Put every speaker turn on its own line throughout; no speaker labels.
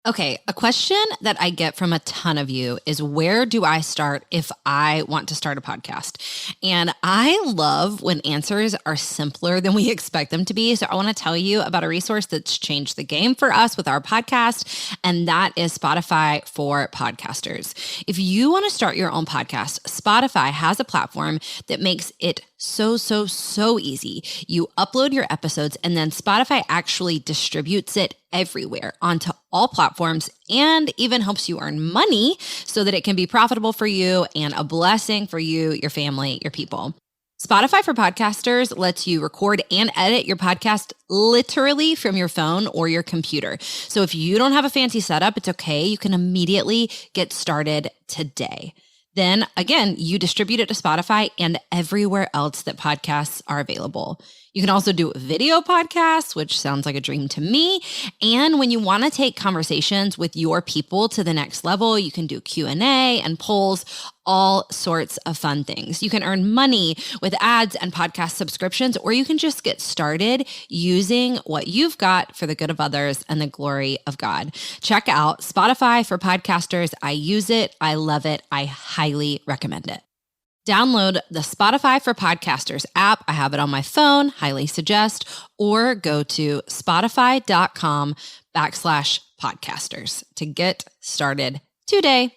Okay, a question that I get from a ton of you is, where do I start if I want to start a podcast? And I love when answers are simpler than we expect them to be. So I want to tell you about a resource that's changed the game for us with our podcast, and that is Spotify for podcasters. If you want to start your own podcast, Spotify has a platform that makes it so easy. You upload your episodes and then Spotify actually distributes it everywhere onto all platforms and even helps you earn money so that it can be profitable for you and a blessing for you, your family, your people. Spotify for Podcasters lets you record and edit your podcast literally from your phone or your computer. So if you don't have a fancy setup, it's okay. You can immediately get started today. Then again, you distribute it to Spotify and everywhere else that podcasts are available. You can also do video podcasts, which sounds like a dream to me. And when you want to take conversations with your people to the next level, you can do Q&A and polls, all sorts of fun things. You can earn money with ads and podcast subscriptions, or you can just get started using what you've got for the good of others and the glory of God. Check out Spotify for Podcasters. I use it. I love it. I highly recommend it. Download the Spotify for Podcasters app. I have it on my phone, highly suggest, or go to spotify.com/podcasters to get started today.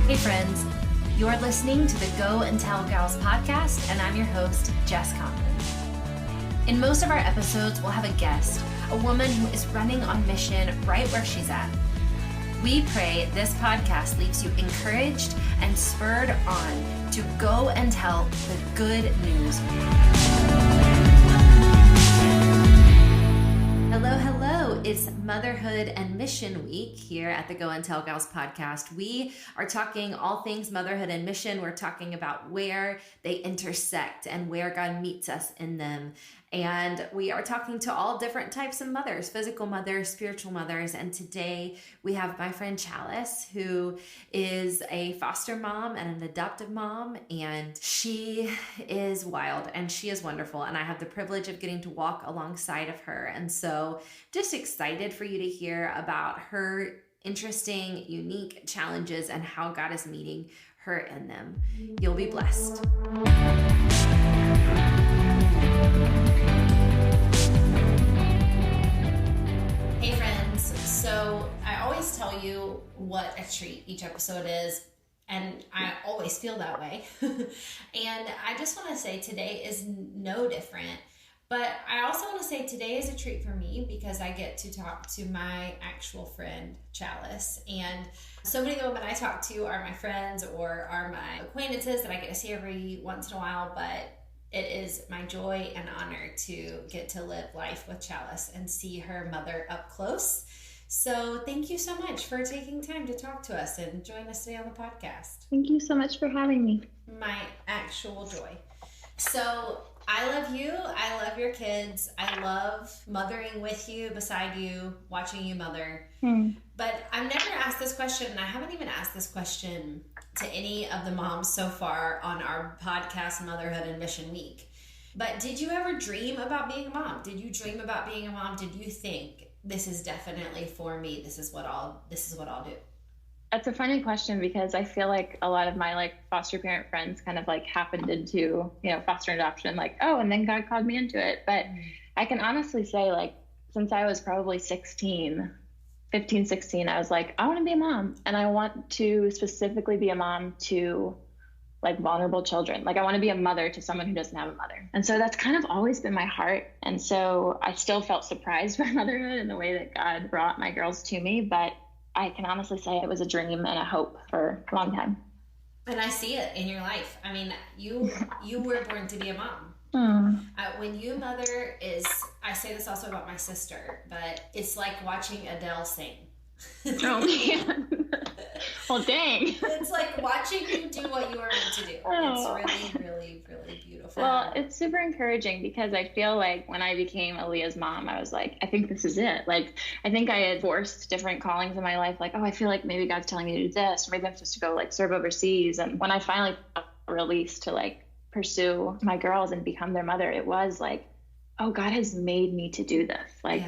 Hey friends, you're listening to the Go and Tell Gals podcast, and I'm your host, Jess Conlon. In most of our episodes, we'll have a guest, a woman who is running on mission right where she's at. We pray this podcast leaves you encouraged and spurred on to go and tell the good news. Hello. It's Motherhood and Mission Week here at the Go and Tell Gals podcast. We are talking all things motherhood and mission. We're talking about where they intersect and where God meets us in them. And we are talking to all different types of mothers, physical mothers, spiritual mothers. And today we have my friend Chalice, who is a foster mom and an adoptive mom. And she is wild and she is wonderful. And I have the privilege of getting to walk alongside of her. And so just excited for you to hear about her interesting, unique challenges and how God is meeting her in them. You'll be blessed. Hey friends, so I always tell you what a treat each episode is, and I always feel that way. And I just want to say today is no different, but I also want to say today is a treat for me because I get to talk to my actual friend Chalice, and so many of the women I talk to are my friends or are my acquaintances that I get to see every once in a while, but it is my joy and honor to get to live life with Chalice and see her mother up close. So thank you so much for taking time to talk to us and join us today on the podcast.
Thank you so much for having me.
My actual joy. So I love you. I love your kids. I love mothering with you, beside you, watching you mother. But I've never asked this question, and I haven't even asked this question to any of the moms so far on our podcast, Motherhood and Mission Week. But did you ever dream about being a mom? Did you dream about being a mom? Did you think this is definitely for me? This is what I'll do.
That's a funny question because I feel like a lot of my foster parent friends kind of happened into, foster adoption, and then God called me into it. But I can honestly say since I was probably 15, 16, I was like, I want to be a mom, and I want to specifically be a mom to vulnerable children. I want to be a mother to someone who doesn't have a mother. And so that's kind of always been my heart. And so I still felt surprised by motherhood and the way that God brought my girls to me. But I can honestly say it was a dream and a hope for a long time.
And I see it in your life. I mean, you were born to be a mom. When you mother I say this also about my sister, but it's like watching Adele sing.
Oh man. Well, dang.
It's like watching you do what you were meant to do.
Oh.
It's really, really, really beautiful.
Well, it's super encouraging because I feel like when I became Aaliyah's mom, I was like, I think this is it. Like, I think I had forced different callings in my life. Like, oh, I feel like maybe God's telling me to do this, or maybe I'm supposed to go like serve overseas. And when I finally got released to like pursue my girls and become their mother, it was like, oh, God has made me to do this. Like,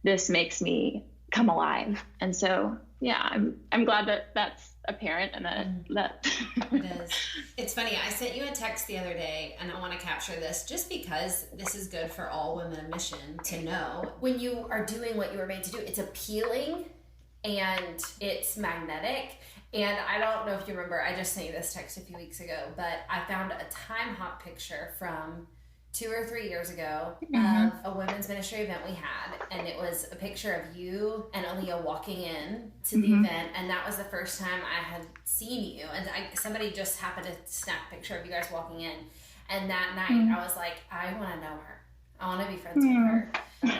this makes me come alive. And so, yeah, I'm glad that that's apparent and that
It is. It's funny. I sent you a text the other day, and I want to capture this just because this is good for all women in mission to know. When you are doing what you were made to do, it's appealing and it's magnetic. And I don't know if you remember, I just sent you this text a few weeks ago, but I found a time hop picture from 2 or 3 years ago of a women's ministry event we had, and it was a picture of you and Aaliyah walking in to the event, and that was the first time I had seen you, and somebody just happened to snap a picture of you guys walking in, and that night I was like, I want to know her. I want to be friends with her.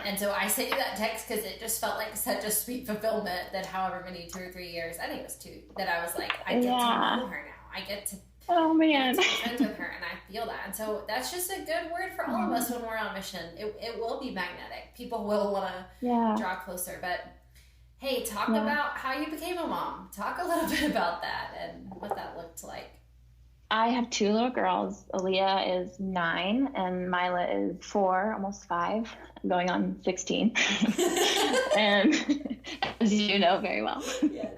And so I sent you that text because it just felt like such a sweet fulfillment that however many 2 or 3 years, I think it was 2, that I was like, I get to know her now. I get to be friends with her, and I feel that. And so that's just a good word for all of us when we're on mission. It will be magnetic. People will want to draw closer. But hey, talk about how you became a mom. Talk a little bit about that and what that looked like.
I have 2 little girls. Aaliyah is 9 and Mila is 4, almost 5, going on 16. And as you know very well. Yes.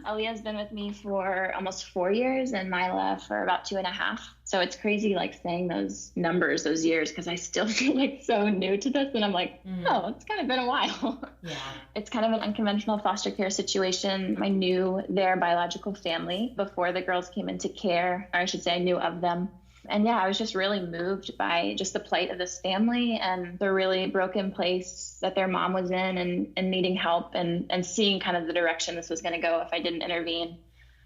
Aaliyah's been with me for almost 4 years and Mila for about 2.5. So it's crazy like saying those numbers, those years, because I still feel like so new to this. And I'm like, oh, it's kind of been a while. Yeah. It's kind of an unconventional foster care situation. I knew their biological family before the girls came into care, or I should say I knew of them. And yeah, I was just really moved by just the plight of this family and the really broken place that their mom was in and needing help and seeing kind of the direction this was going to go if I didn't intervene.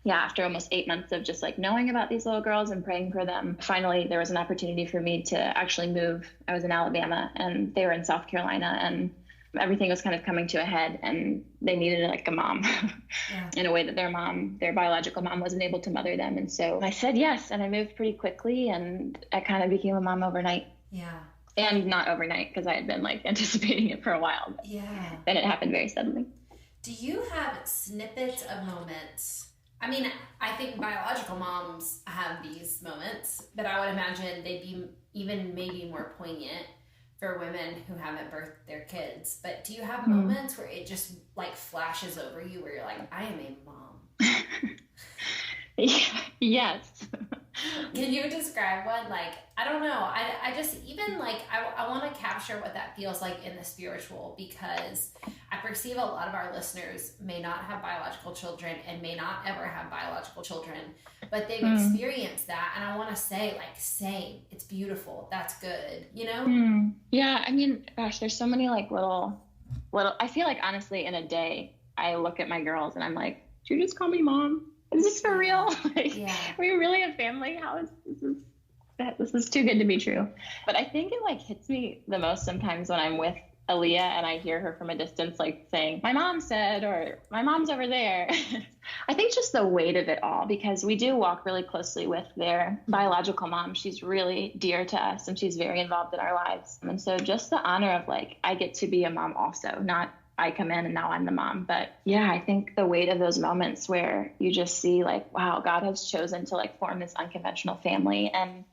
Yeah, after almost 8 months of just like knowing about these little girls and praying for them, finally there was an opportunity for me to actually move. I was in Alabama and they were in South Carolina, and everything was kind of coming to a head and they needed like a mom in a way that their biological mom wasn't able to mother them. And so I said yes, and I moved pretty quickly and I kind of became a mom overnight. Yeah. And not overnight because I had been like anticipating it for a while. Yeah. Then it happened very suddenly.
Do you have snippets of moments? I mean, I think biological moms have these moments, but I would imagine they'd be even maybe more poignant for women who haven't birthed their kids. But do you have moments where it just like flashes over you where you're like, I am a mom?
Yes.
Can you describe one? Like, I don't know. I just even like, I want to capture what that feels like in the spiritual, because I perceive a lot of our listeners may not have biological children and may not ever have biological children, but they've experienced that. And I want to say like, same, it's beautiful. That's good. You know?
Yeah. I mean, gosh, there's so many like little, I feel like honestly in a day, I look at my girls and I'm like, did you just call me mom? Is this for real? Like, are we really a family? How is this is too good to be true. But I think it like hits me the most sometimes when I'm with Aaliyah and I hear her from a distance, like saying, my mom said, or my mom's over there. I think just the weight of it all, because we do walk really closely with their biological mom. She's really dear to us and she's very involved in our lives. And so just the honor of like, I get to be a mom also, not I come in and now I'm the mom. But yeah, I think the weight of those moments where you just see like, wow, God has chosen to like form this unconventional family and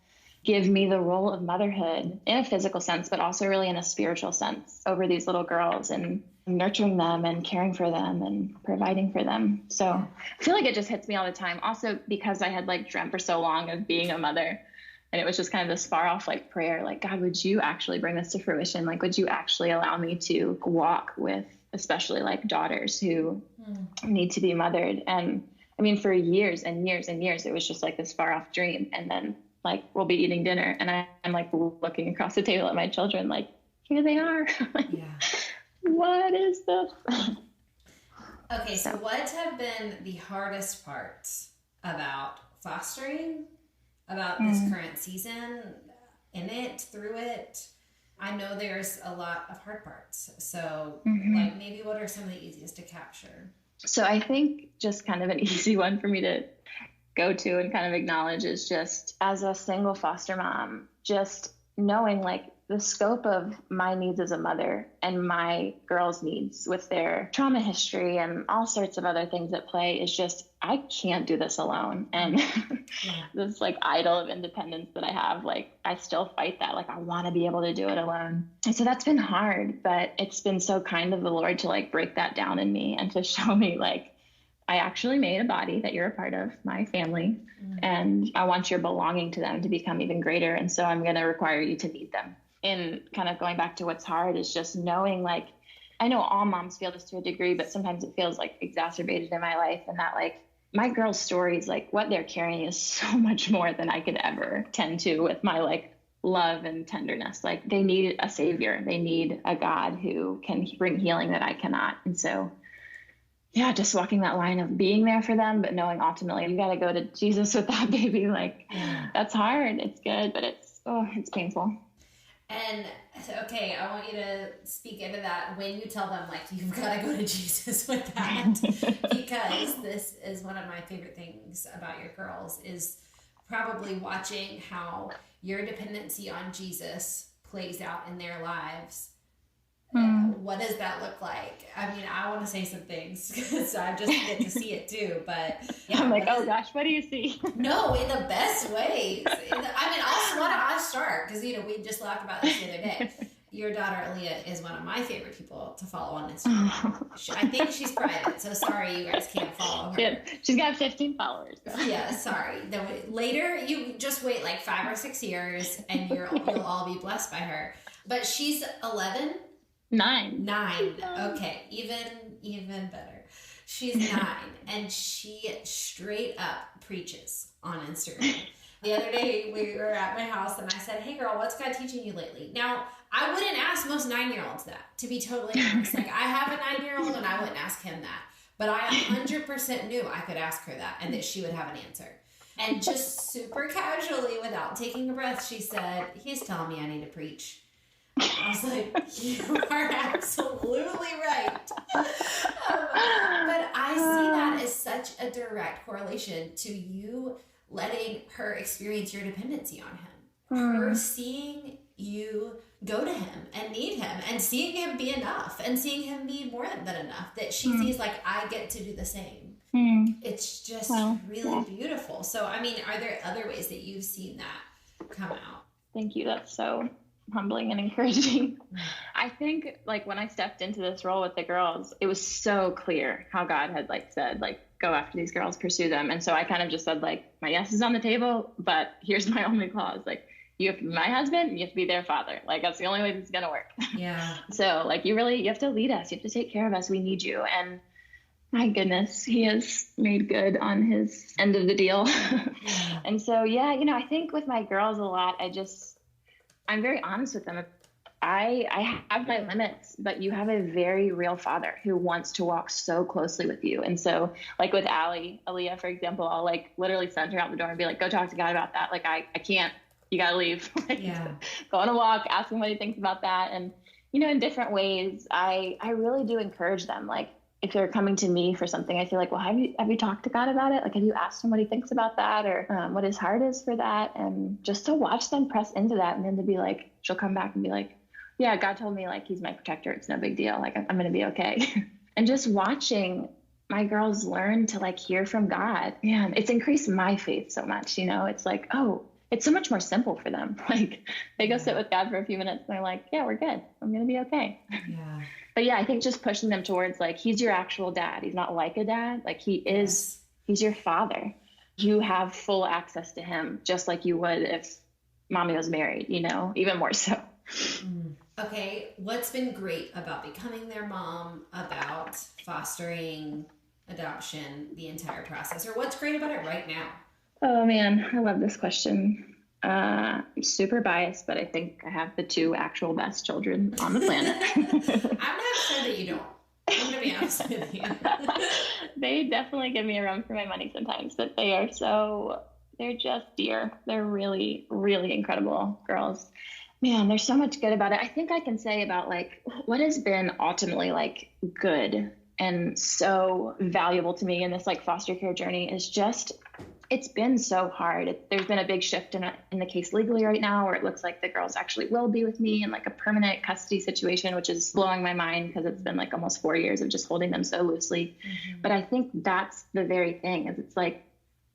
give me the role of motherhood in a physical sense, but also really in a spiritual sense over these little girls and nurturing them and caring for them and providing for them. So I feel like it just hits me all the time. Also because I had like dreamt for so long of being a mother. And it was just kind of this far off like prayer, like, God, would you actually bring this to fruition? Like, would you actually allow me to walk with especially like daughters who need to be mothered? And I mean, for years and years and years, it was just like this far off dream. And then like, we'll be eating dinner and I'm like looking across the table at my children, like, here they are. What is this?
Okay. So what have been the hardest parts about fostering, about this current season, in it, through it? I know there's a lot of hard parts. So like maybe what are some of the easiest to capture?
So I think just kind of an easy one for me to go to and kind of acknowledge is just as a single foster mom, just knowing like the scope of my needs as a mother and my girls' needs with their trauma history and all sorts of other things at play is just, I can't do this alone. And this like idol of independence that I have, like I still fight that. Like I want to be able to do it alone. And so that's been hard, but it's been so kind of the Lord to like break that down in me and to show me like, I actually made a body that you're a part of, my family, and I want your belonging to them to become even greater. And so I'm going to require you to need them. And kind of going back to what's hard is just knowing, like, I know all moms feel this to a degree, but sometimes it feels like exacerbated in my life. And that like my girls' stories, like what they're carrying is so much more than I could ever tend to with my like love and tenderness. Like they need a savior. They need a God who can bring healing that I cannot. And so yeah, just walking that line of being there for them, but knowing ultimately you got to go to Jesus with that baby. Like that's hard. It's good, but it's painful.
And okay, I want you to speak into that when you tell them like you've got to go to Jesus with that, because this is one of my favorite things about your girls is probably watching how your dependency on Jesus plays out in their lives. What does that look like? I mean, I want to say some things because I just get to see it too. But yeah,
I'm like, oh gosh, what do you see?
No, in the best ways. I'll start because we just laughed about this the other day. Your daughter Aaliyah is one of my favorite people to follow on Instagram. I think she's private, so sorry you guys can't follow her.
Yeah, she's got 15 followers. So.
Yeah, sorry. Later, you just wait like 5 or 6 years, and you'll all be blessed by her. But she's 11.
9.
Okay, even better. She's 9, and she straight up preaches on Instagram. The other day we were at my house and I said, "Hey girl, what's God teaching you lately?" Now, I wouldn't ask most 9-year-olds that, to be totally honest. Like I have a 9-year-old and I wouldn't ask him that. But I 100% knew I could ask her that and that she would have an answer. And just super casually, without taking a breath, she said, "He's telling me I need to preach." I was like, you are absolutely right. But I see that as such a direct correlation to you letting her experience your dependency on him. Her seeing you go to him and need him and seeing him be enough and seeing him be more than enough, that she sees like, I get to do the same. It's just really beautiful. So, I mean, are there other ways that you've seen that come out?
Thank you. That's so humbling and encouraging. I think like when I stepped into this role with the girls, it was so clear how God had like said, like, go after these girls, pursue them. And so I kind of just said like, my yes is on the table, but here's my only clause. Like, you have to be my husband, you have to be their father. Like, that's the only way this is going to work.
Yeah.
So like, you have to lead us. You have to take care of us. We need you. And my goodness, he has made good on his end of the deal. And so, yeah, I think with my girls a lot, I'm very honest with them. I have my limits, but you have a very real father who wants to walk so closely with you. And so like with Aaliyah, for example, I'll like literally send her out the door and be like, go talk to God about that. Like, I can't, you got to leave. Go on a walk, ask him what he thinks about that. And, in different ways, I really do encourage them. Like if they're coming to me for something, I feel like, well, have you talked to God about it? Like, have you asked him what he thinks about that, or what his heart is for that? And just to watch them press into that, and then to be like, she'll come back and be like, yeah, God told me like he's my protector. It's no big deal. Like I'm going to be okay. And just watching my girls learn to like hear from God, man, it's increased my faith so much. It's like, oh, it's so much more simple for them. Like they go sit with God for a few minutes and they're like, yeah, we're good. I'm going to be okay.
Yeah.
But yeah, I think just pushing them towards like, he's your actual dad. He's not like a dad. Like he's your father. You have full access to him, just like you would if mommy was married, even more so.
Okay. What's been great about becoming their mom, about fostering, adoption, the entire process, or what's great about it right now?
Oh man, I love this question. I'm super biased, but I think I have the 2 actual best children on the planet.
I'm not sure that you don't. I'm going to be honest with you.
They definitely give me a run for my money sometimes, but they're just dear. They're really, really incredible girls. Man, there's so much good about it. I think I can say about like what has been ultimately like good and so valuable to me in this like foster care journey is just, it's been so hard. There's been a big shift in the case legally right now, where it looks like the girls actually will be with me in like a permanent custody situation, which is blowing my mind because it's been like almost 4 years of just holding them so loosely. But I think that's the very thing, is it's like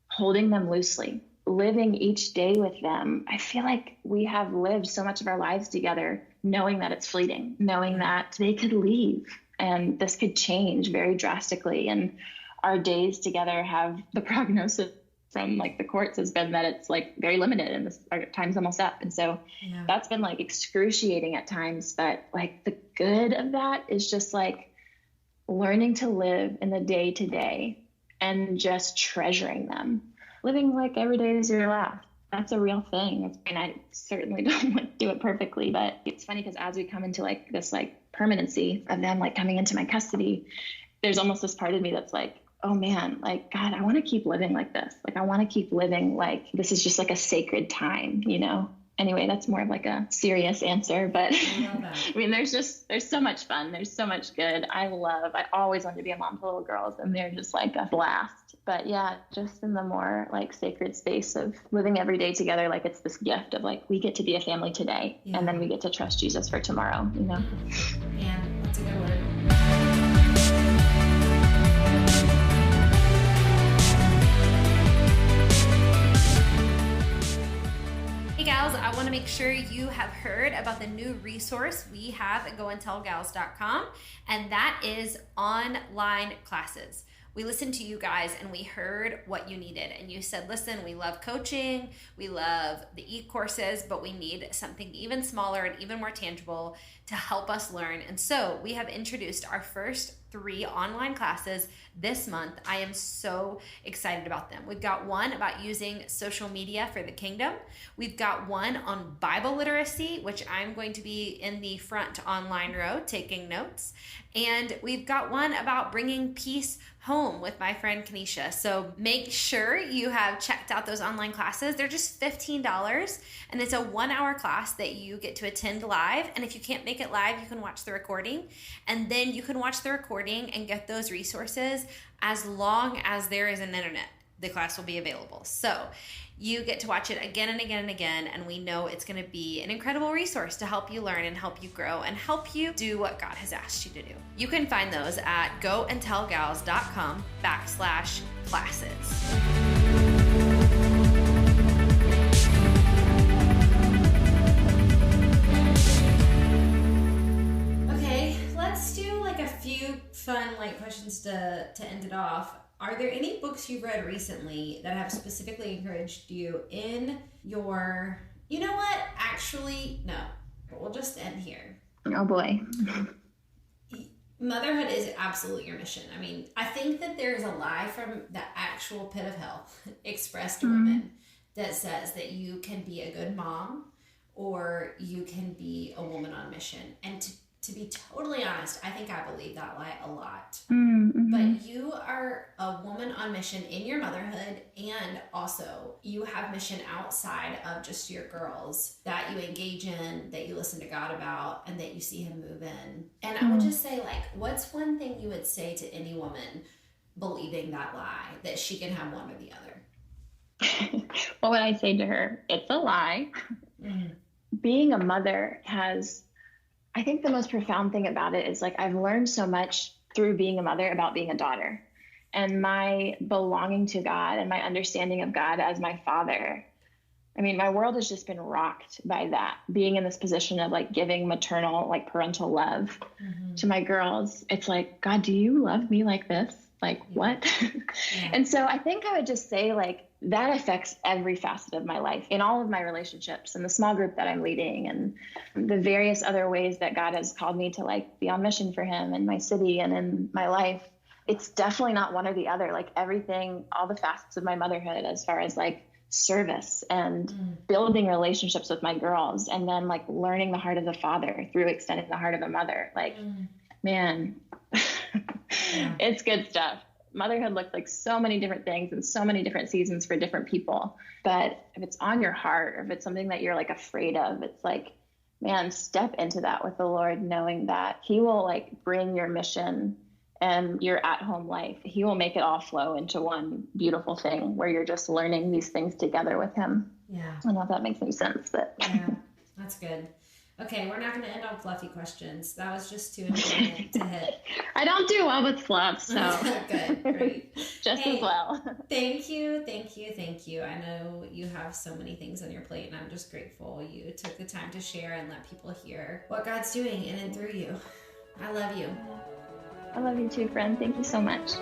holding them loosely, living each day with them. I feel like we have lived so much of our lives together, knowing that it's fleeting, knowing that they could leave and this could change very drastically. And our days together have, the prognosis from like the courts has been that it's like very limited and our time's almost up. And so that's been like excruciating at times, but like the good of that is just like learning to live in the day to day and just treasuring them, living like every day is your last. That's a real thing. I certainly don't like do it perfectly, but it's funny because as we come into like this like permanency of them like coming into my custody, there's almost this part of me that's like, oh man, like, God, I want to keep living like this. Like, I want to keep living like this is just like a sacred time, you know? Anyway, that's more of like a serious answer, but I mean, there's so much fun. There's so much good. I always wanted to be a mom to little girls, and they're just like a blast. But yeah, just in the more like sacred space of living every day together, like it's this gift of like, we get to be a family today, and then we get to trust Jesus for tomorrow, you know?
Yeah, that's a good word. Hey gals, I want to make sure you have heard about the new resource we have at goandtellgals.com, and that is online classes. We listened to you guys and we heard what you needed, and you said, listen, we love coaching, we love the e-courses, but we need something even smaller and even more tangible to help us learn. And so we have introduced our first 3 online classes this month. I am so excited about them. We've got one about using social media for the kingdom. We've got one on Bible literacy, which I'm going to be in the front online row taking notes. And we've got one about bringing peace home with my friend Kanisha. So make sure you have checked out those online classes. They're just $15, and it's a 1-hour class that you get to attend live. And if you can't make it live, you can watch the recording, and then you can watch the recording and get those resources as long as there is an internet. The class will be available. So you get to watch it again and again and again, and we know it's going to be an incredible resource to help you learn and help you grow and help you do what God has asked you to do. You can find those at goandtellgals.com/classes. Okay, let's do like a few fun like questions to end it off. Are there any books you've read recently that have specifically encouraged you in your, you know what, actually, no, but we'll just end here.
Oh boy.
Motherhood is absolutely your mission. I mean, I think that there's a lie from the actual pit of hell expressed to women that says that you can be a good mom or you can be a woman on mission. And to be totally honest, I think I believe that lie a lot. But you are a woman on mission in your motherhood, and also you have mission outside of just your girls that you engage in, that you listen to God about, and that you see him move in. And I would just say, like, what's one thing you would say to any woman believing that lie, that she can have one or the other?
What would I say to her? It's a lie. Being a mother has, I think the most profound thing about it is like I've learned so much through being a mother about being a daughter, and my belonging to God and my understanding of God as my father. I mean, my world has just been rocked by that, being in this position of like giving maternal, like parental love to my girls. It's like, God, do you love me like this? Like what? And so I think I would just say like, that affects every facet of my life, in all of my relationships, and the small group that I'm leading, and the various other ways that God has called me to like be on mission for him in my city and in my life. It's definitely not one or the other. Like everything, all the facets of my motherhood, as far as like service and building relationships with my girls, and then like learning the heart of the father through extending the heart of a mother. Like, man, it's good stuff. Motherhood looks like so many different things and so many different seasons for different people. But if it's on your heart, or if it's something that you're like afraid of, it's like, man, step into that with the Lord, knowing that he will like bring your mission and your at-home life, he will make it all flow into one beautiful thing where you're just learning these things together with him.
Yeah.
I don't know if that makes any sense, but
yeah, that's good. Okay, we're not going to end on fluffy questions. That was just too important to hit.
I don't do well with fluff, so
good, great.
Just as well.
Thank you. I know you have so many things on your plate, and I'm just grateful you took the time to share and let people hear what God's doing in and through you. I love you.
I love you too, friend. Thank you so much.